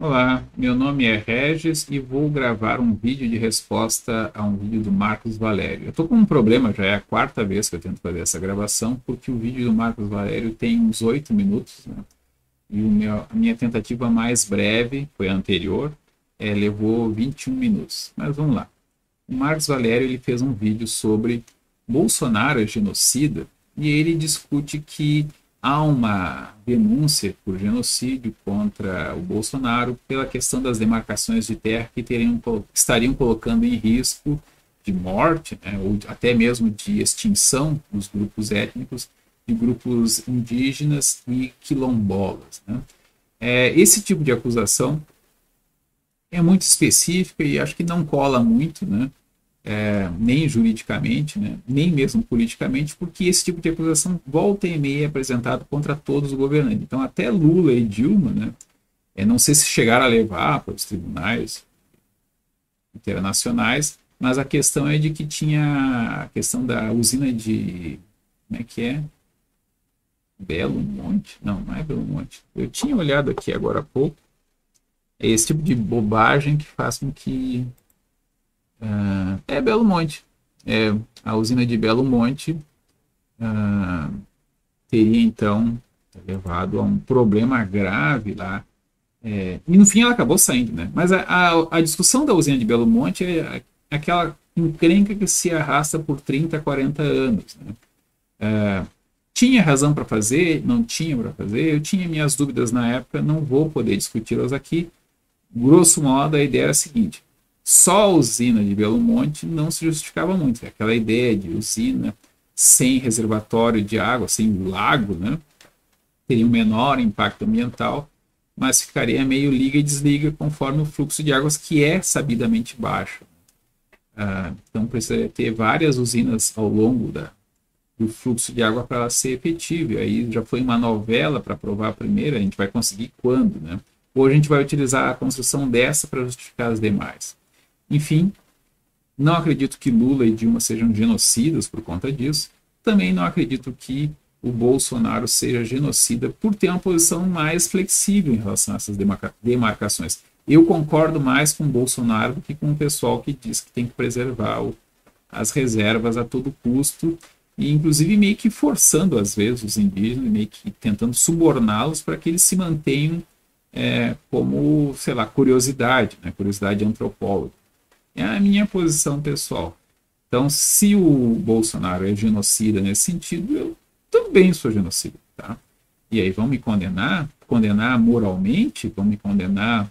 Olá, meu nome é Regis e vou gravar um vídeo de resposta a um vídeo do Marcos Valério. Eu estou com um problema, já é a quarta vez que eu tento fazer essa gravação, porque o vídeo do Marcos Valério tem uns 8 minutos, né? E a minha tentativa mais breve, foi a anterior, levou 21 minutos. Mas vamos lá. O Marcos Valério ele fez um vídeo sobre Bolsonaro é genocida e ele discute que há uma denúncia por genocídio contra o Bolsonaro pela questão das demarcações de terra que estariam colocando em risco de morte, né, ou até mesmo de extinção dos grupos étnicos, de grupos indígenas e quilombolas. Né? Esse tipo de acusação é muito específica e acho que não cola muito, né? Nem juridicamente, né? Nem mesmo politicamente, porque esse tipo de acusação volta e meia é apresentado contra todos os governantes. Então, até Lula e Dilma, né? Não sei se chegaram a levar para os tribunais internacionais, mas a questão é de que tinha a questão da usina de. Como é que é? Belo Monte? Não, não é Belo Monte. Eu tinha olhado aqui agora há pouco. É esse tipo de bobagem que faz com que Belo Monte. A usina de Belo Monte teria então levado a um problema grave lá. E no fim ela acabou saindo, né? Mas a discussão da usina de Belo Monte é aquela encrenca que se arrasta por 30, 40 anos. Né? Tinha razão para fazer, não tinha para fazer, eu tinha minhas dúvidas na época, não vou poder discuti-las aqui. Grosso modo, a ideia era a seguinte: só a usina de Belo Monte não se justificava muito. Aquela ideia de usina sem reservatório de água, sem lago, né? Teria um menor impacto ambiental, mas ficaria meio liga e desliga conforme o fluxo de águas, que é sabidamente baixo. Então precisaria ter várias usinas ao longo do fluxo de água para ela ser efetiva. Aí já foi uma novela para provar a primeira, a gente vai conseguir quando, né? Hoje a gente vai utilizar a construção dessa para justificar as demais. Enfim, não acredito que Lula e Dilma sejam genocidas por conta disso. Também não acredito que o Bolsonaro seja genocida por ter uma posição mais flexível em relação a essas demarcações. Eu concordo mais com o Bolsonaro do que com o pessoal que diz que tem que preservar as reservas a todo custo e inclusive meio que forçando às vezes os indígenas, meio que tentando suborná-los para que eles se mantenham como, sei lá, curiosidade, né? Curiosidade antropóloga. É a minha posição pessoal. Então, se o Bolsonaro é genocida nesse sentido, eu também sou genocida. Tá? E aí vão me condenar moralmente, vão me condenar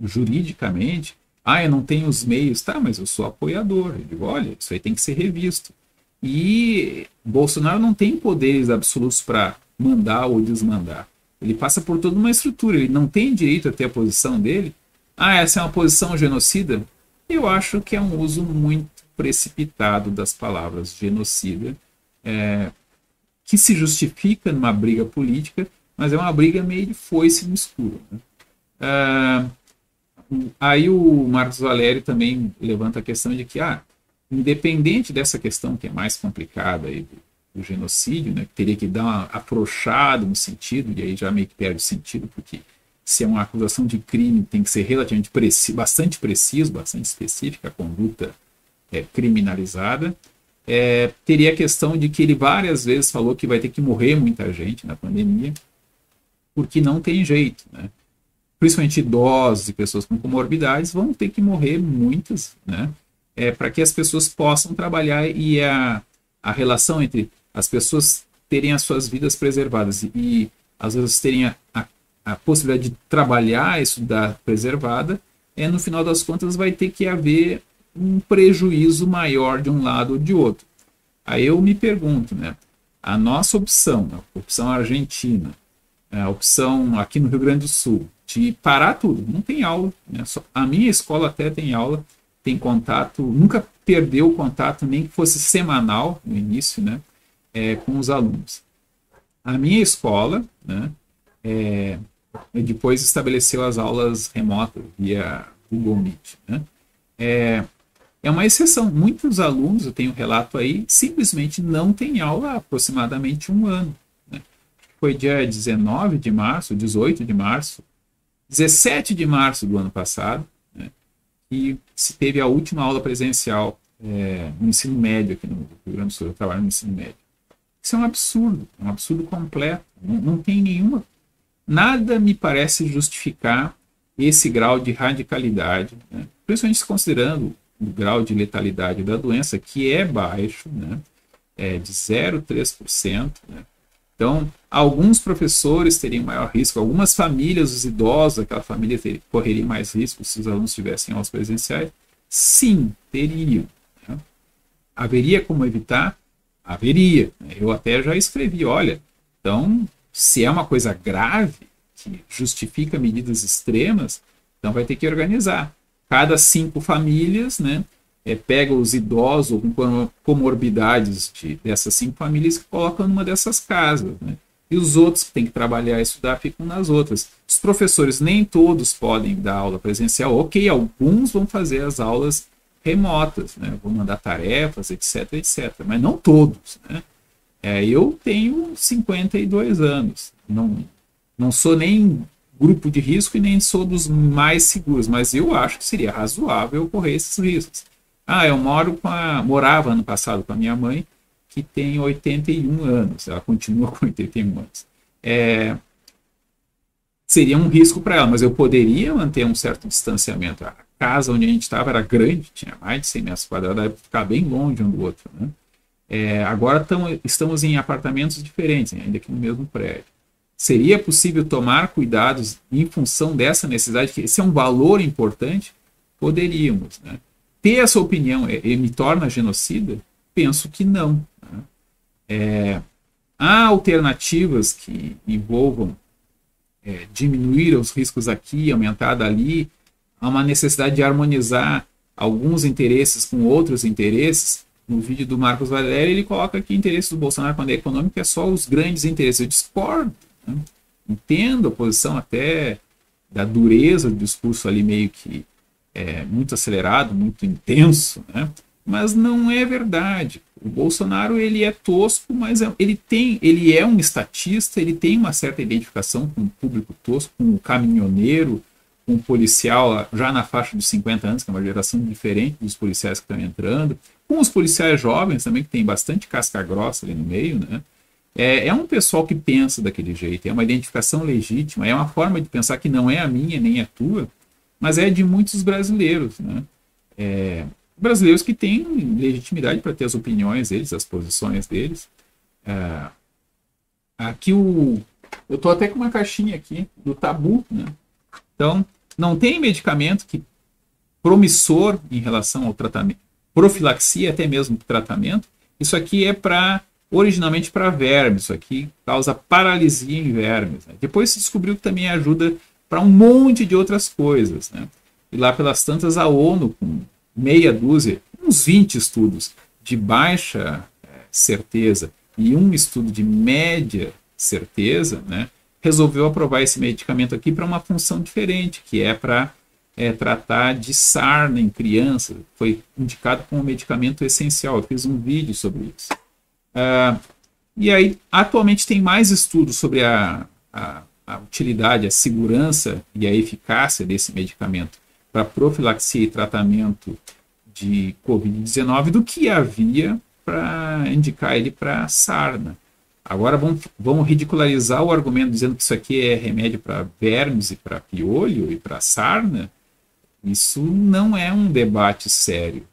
juridicamente. Eu não tenho os meios. Tá, mas eu sou apoiador. Eu digo, olha, isso aí tem que ser revisto. E Bolsonaro não tem poderes absolutos para mandar ou desmandar. Ele passa por toda uma estrutura. Ele não tem direito a ter a posição dele. Essa é uma posição genocida? Eu acho que é um uso muito precipitado das palavras genocida, que se justifica numa briga política, mas é uma briga meio de foice no escuro. Né? Aí o Marcos Valério também levanta a questão de que, independente dessa questão que é mais complicada aí do genocídio, né, que teria que dar uma afrouxada no sentido, e aí já meio que perde o sentido, porque se é uma acusação de crime, tem que ser relativamente bastante preciso, bastante específica a conduta criminalizada. Teria a questão de que ele várias vezes falou que vai ter que morrer muita gente na pandemia, porque não tem jeito, né? Principalmente idosos e pessoas com comorbidades vão ter que morrer muitas, né? Para que as pessoas possam trabalhar e a relação entre as pessoas terem as suas vidas preservadas e às vezes terem a possibilidade de trabalhar e estudar preservada, no final das contas vai ter que haver um prejuízo maior de um lado ou de outro. Aí eu me pergunto, né? A nossa opção, a opção argentina, a opção aqui no Rio Grande do Sul, de parar tudo, não tem aula. Né? A minha escola até tem aula, tem contato, nunca perdeu o contato, nem que fosse semanal no início, né? Com os alunos. A minha escola, né? Depois estabeleceu as aulas remotas via Google Meet. Né? É uma exceção. Muitos alunos, eu tenho relato aí, simplesmente não têm aula há aproximadamente um ano. Né? Foi dia 19 de março, 18 de março, 17 de março do ano passado, né, e se teve a última aula presencial no ensino médio aqui no Rio Grande do Sul. Eu trabalho no ensino médio. Isso é um absurdo completo. Não tem nenhuma... Nada me parece justificar esse grau de radicalidade, né, principalmente considerando o grau de letalidade da doença, que é baixo, né, de 0,3%. Né. Então, alguns professores teriam maior risco, algumas famílias, os idosos, aquela família correria mais risco se os alunos tivessem aulas presenciais. Sim, teriam. Né. Haveria como evitar? Haveria. Eu até já escrevi, olha, então, se é uma coisa grave, que justifica medidas extremas, então vai ter que organizar. Cada 5 famílias, né, pega os idosos com comorbidades dessas 5 famílias e colocam numa dessas casas. Né? E os outros que têm que trabalhar e estudar ficam nas outras. Os professores nem todos podem dar aula presencial. Ok, alguns vão fazer as aulas remotas, né? Vão mandar tarefas, etc, etc. Mas não todos. Né? Eu tenho 52 anos. Não sou nem grupo de risco e nem sou dos mais seguros, mas eu acho que seria razoável ocorrer esses riscos. Eu morava ano passado com a minha mãe, que tem 81 anos, ela continua com 81 anos. Seria um risco para ela, mas eu poderia manter um certo distanciamento. A casa onde a gente estava era grande, tinha mais de 100 metros quadrados, deve ficar bem longe um do outro. Né? Agora estamos em apartamentos diferentes, ainda que no mesmo prédio. Seria possível tomar cuidados em função dessa necessidade, que esse é um valor importante? Poderíamos. Né? Ter essa opinião me torna genocida? Penso que não. Né? Há alternativas que envolvam diminuir os riscos aqui, aumentar dali. Há uma necessidade de harmonizar alguns interesses com outros interesses. No vídeo do Marcos Valério, ele coloca que o interesse do Bolsonaro, quando é econômico, é só os grandes interesses. Eu discordo. Né? Entendo a posição até da dureza do discurso ali, meio que muito acelerado, muito intenso, né? Mas não é verdade. O Bolsonaro, ele é tosco, mas ele é um estatista, ele tem uma certa identificação com o público tosco, com o caminhoneiro, com o policial já na faixa dos 50 anos, que é uma geração diferente dos policiais que estão entrando, com os policiais jovens também, que tem bastante casca grossa ali no meio, né? É um pessoal que pensa daquele jeito, é uma identificação legítima, é uma forma de pensar que não é a minha nem a tua, mas é de muitos brasileiros, né? Brasileiros que têm legitimidade para ter as opiniões deles, as posições deles. Aqui eu estou até com uma caixinha aqui do Tabu, né? Então, não tem medicamento que promissor em relação ao tratamento, profilaxia até mesmo tratamento. Isso aqui é originalmente para vermes, isso aqui causa paralisia em vermes. Né? Depois se descobriu que também ajuda para um monte de outras coisas. Né? E lá pelas tantas a ONU, com meia dúzia, uns 20 estudos de baixa certeza e um estudo de média certeza, né, resolveu aprovar esse medicamento aqui para uma função diferente, que é para tratar de sarna em crianças. Foi indicado como um medicamento essencial. Eu fiz um vídeo sobre isso. E aí, atualmente tem mais estudos sobre a utilidade, a segurança e a eficácia desse medicamento para profilaxia e tratamento de Covid-19 do que havia para indicar ele para sarna. Agora vão ridicularizar o argumento dizendo que isso aqui é remédio para vermes e para piolho e para sarna. Isso não é um debate sério.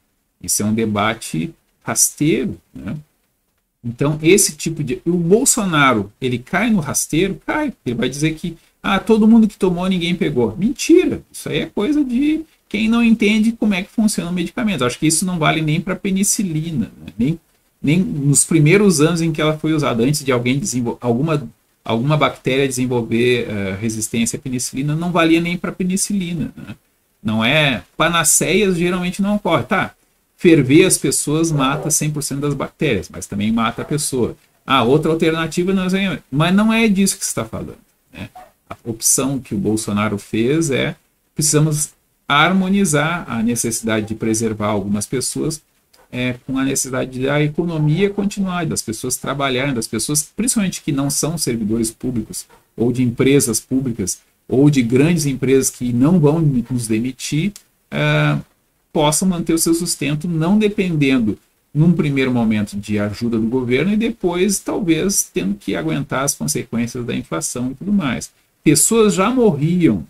Isso é um debate rasteiro, né? Então, esse tipo de... O Bolsonaro, ele cai no rasteiro? Cai. Ele vai dizer que todo mundo que tomou, ninguém pegou. Mentira. Isso aí é coisa de quem não entende como é que funciona o medicamento. Acho que isso não vale nem para penicilina, né? Nem nos primeiros anos em que ela foi usada, antes de alguém desenvolver alguma bactéria desenvolver resistência à penicilina, não valia nem para penicilina, né? Não é... Panaceias geralmente não ocorre. Ferver as pessoas mata 100% das bactérias, mas também mata a pessoa. Outra alternativa, mas não é disso que você está falando. Né? A opção que o Bolsonaro fez precisamos harmonizar a necessidade de preservar algumas pessoas com a necessidade da economia continuar, das pessoas trabalharem, das pessoas, principalmente que não são servidores públicos ou de empresas públicas, ou de grandes empresas que não vão nos demitir, possam manter o seu sustento, não dependendo, num primeiro momento, de ajuda do governo e depois, talvez, tendo que aguentar as consequências da inflação e tudo mais. Pessoas já morriam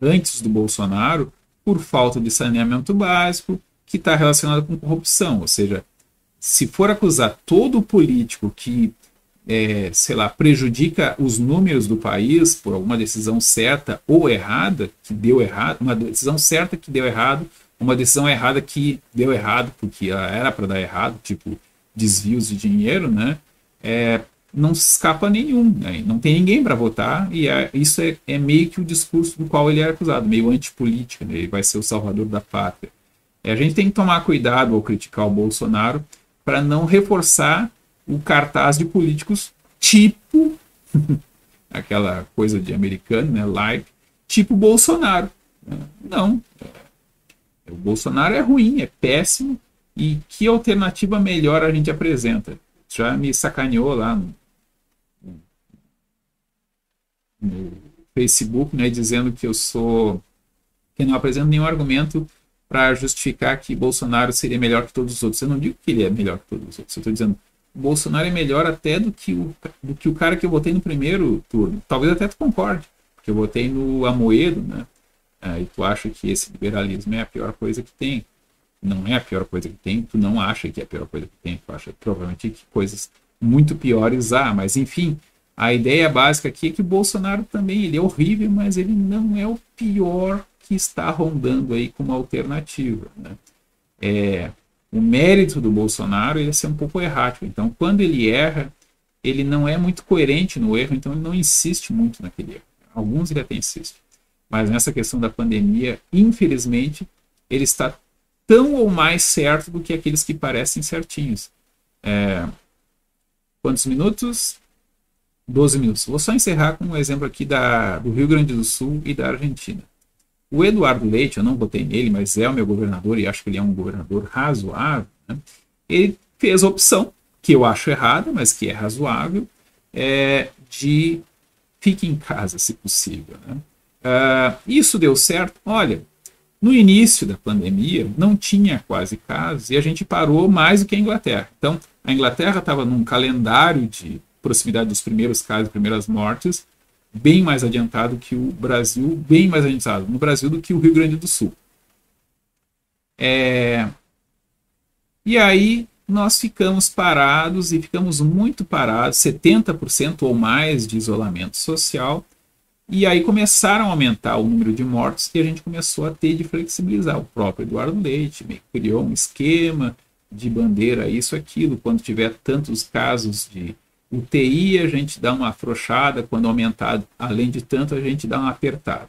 antes do Bolsonaro por falta de saneamento básico, que está relacionado com corrupção. Ou seja, se for acusar todo político que, sei lá, prejudica os números do país por alguma decisão certa ou errada, que deu errado, uma decisão certa que deu errado, uma decisão errada que deu errado, porque ela era para dar errado, tipo desvios de dinheiro, né? Não se escapa nenhum, né? Não tem ninguém para votar, e isso é meio que o discurso do qual ele é acusado, meio antipolítica, né? Ele vai ser o salvador da pátria. A gente tem que tomar cuidado ao criticar o Bolsonaro para não reforçar o cartaz de políticos tipo aquela coisa de americano, né? Like, tipo Bolsonaro. Não. O Bolsonaro é ruim, é péssimo, e que alternativa melhor a gente apresenta? Já me sacaneou lá no Facebook, né, dizendo que que não apresento nenhum argumento para justificar que Bolsonaro seria melhor que todos os outros. Eu não digo que ele é melhor que todos os outros, eu estou dizendo que o Bolsonaro é melhor até do que o cara que eu votei no primeiro turno. Talvez até tu concorde, porque eu votei no Amoedo, né? E tu acha que esse liberalismo é a pior coisa que tem. Não é a pior coisa que tem, tu não acha que é a pior coisa que tem, tu acha provavelmente que coisas muito piores há, mas enfim, a ideia básica aqui é que o Bolsonaro também, ele é horrível, mas ele não é o pior que está rondando aí como alternativa, né? O mérito do Bolsonaro é ser um pouco errático, então quando ele erra, ele não é muito coerente no erro, então ele não insiste muito naquele erro. Alguns ele até insiste, mas nessa questão da pandemia, infelizmente, ele está tão ou mais certo do que aqueles que parecem certinhos. Quantos minutos? 12 minutos. Vou só encerrar com um exemplo aqui do Rio Grande do Sul e da Argentina. O Eduardo Leite, eu não votei nele, mas é o meu governador e acho que ele é um governador razoável, né? Ele fez a opção, que eu acho errada, mas que é razoável, de fique em casa, se possível, né? Isso deu certo? Olha, no início da pandemia não tinha quase casos e a gente parou mais do que a Inglaterra. Então, a Inglaterra estava num calendário de proximidade dos primeiros casos, primeiras mortes, bem mais adiantado que o Brasil, bem mais adiantado no Brasil do que o Rio Grande do Sul. E aí nós ficamos parados e ficamos muito parados, 70% ou mais de isolamento social. E aí começaram a aumentar o número de mortos que a gente começou a ter de flexibilizar. O próprio Eduardo Leite criou um esquema de bandeira, isso, aquilo. Quando tiver tantos casos de UTI, a gente dá uma afrouxada. Quando aumentar, além de tanto, a gente dá uma apertada.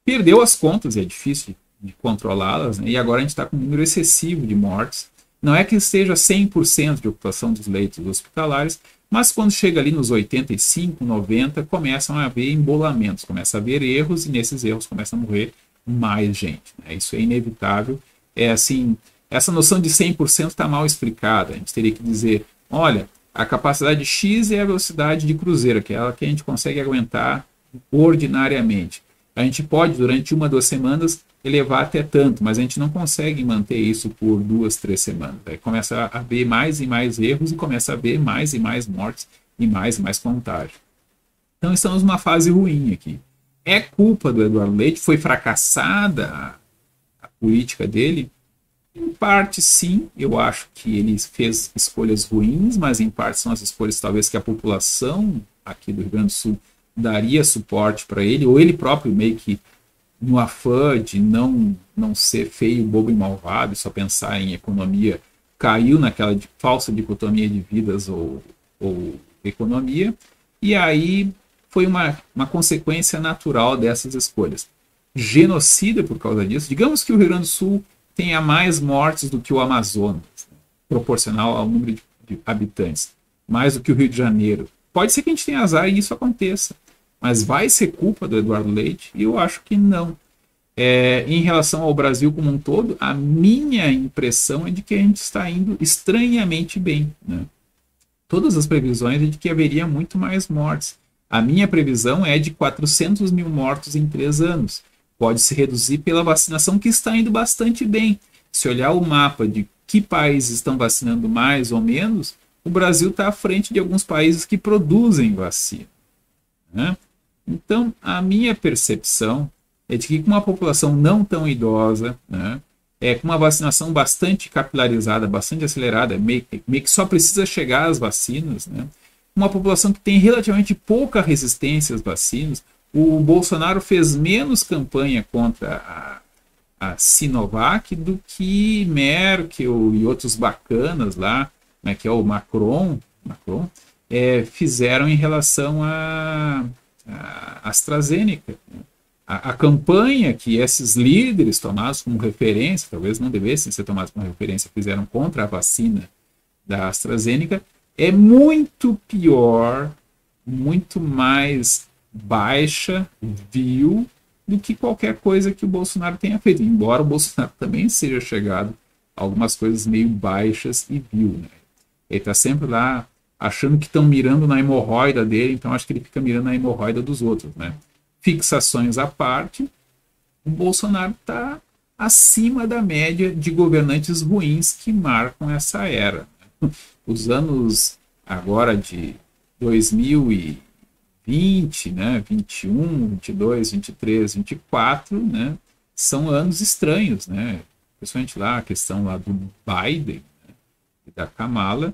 Perdeu as contas, é difícil de controlá-las, né? E agora a gente está com um número excessivo de mortes. Não é que esteja 100% de ocupação dos leitos hospitalares, mas quando chega ali nos 85, 90, começam a haver embolamentos, começa a haver erros e nesses erros começa a morrer mais gente, né? Isso é inevitável. Essa noção de 100% está mal explicada. A gente teria que dizer, olha, a capacidade X é a velocidade de cruzeiro, aquela que a gente consegue aguentar ordinariamente. A gente pode, durante 1, 2 semanas, elevar até tanto, mas a gente não consegue manter isso por 2, 3 semanas. Aí começa a haver mais e mais erros e começa a haver mais e mais mortes e mais contágio. Então estamos numa fase ruim aqui. É culpa do Eduardo Leite? Foi fracassada a política dele? Em parte sim, eu acho que ele fez escolhas ruins, mas em parte são as escolhas talvez que a população aqui do Rio Grande do Sul daria suporte para ele, ou ele próprio meio que no afã de não ser feio, bobo e malvado, só pensar em economia, caiu naquela falsa dicotomia de vidas ou economia, e aí foi uma consequência natural dessas escolhas. Genocida por causa disso. Digamos que o Rio Grande do Sul tenha mais mortes do que o Amazonas, né? Proporcional ao número de habitantes, mais do que o Rio de Janeiro. Pode ser que a gente tenha azar e isso aconteça, mas vai ser culpa do Eduardo Leite? E eu acho que não. Em relação ao Brasil como um todo, a minha impressão é de que a gente está indo estranhamente bem, né? Todas as previsões é de que haveria muito mais mortes. A minha previsão é de 400 mil mortos em 3 anos. Pode se reduzir pela vacinação, que está indo bastante bem. Se olhar o mapa de que países estão vacinando mais ou menos, o Brasil está à frente de alguns países que produzem vacina, né? Então, a minha percepção é de que com uma população não tão idosa, né, com uma vacinação bastante capilarizada, bastante acelerada, meio que só precisa chegar às vacinas, né, uma população que tem relativamente pouca resistência às vacinas. O Bolsonaro fez menos campanha contra a Sinovac do que Merkel e outros bacanas lá, né, que é o Macron fizeram em relação a AstraZeneca. A campanha que esses líderes tomados como referência, talvez não devessem ser tomados como referência, fizeram contra a vacina da AstraZeneca, é muito pior, muito mais baixa, vil, do que qualquer coisa que o Bolsonaro tenha feito. Embora o Bolsonaro também seja chegado a algumas coisas meio baixas e vil, né? Ele está sempre lá achando que estão mirando na hemorroida dele, então acho que ele fica mirando na hemorroida dos outros, né? Fixações à parte, o Bolsonaro está acima da média de governantes ruins que marcam essa era. Os anos agora de 2020, né, 21, 22, 23, 24, né, são anos estranhos, né? Principalmente lá a questão lá do Biden, né, e da Kamala,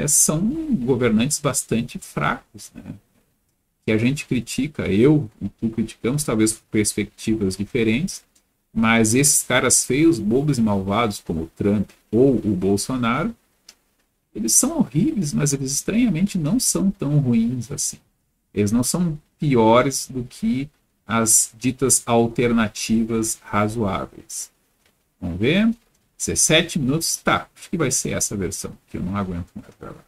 são governantes bastante fracos, né? Que a gente critica, eu e tu criticamos, talvez por perspectivas diferentes, mas esses caras feios, bobos e malvados, como o Trump ou o Bolsonaro, eles são horríveis, mas eles estranhamente não são tão ruins assim. Eles não são piores do que as ditas alternativas razoáveis. Vamos ver? 17 minutos, tá, acho que vai ser essa versão, que eu não aguento mais gravar.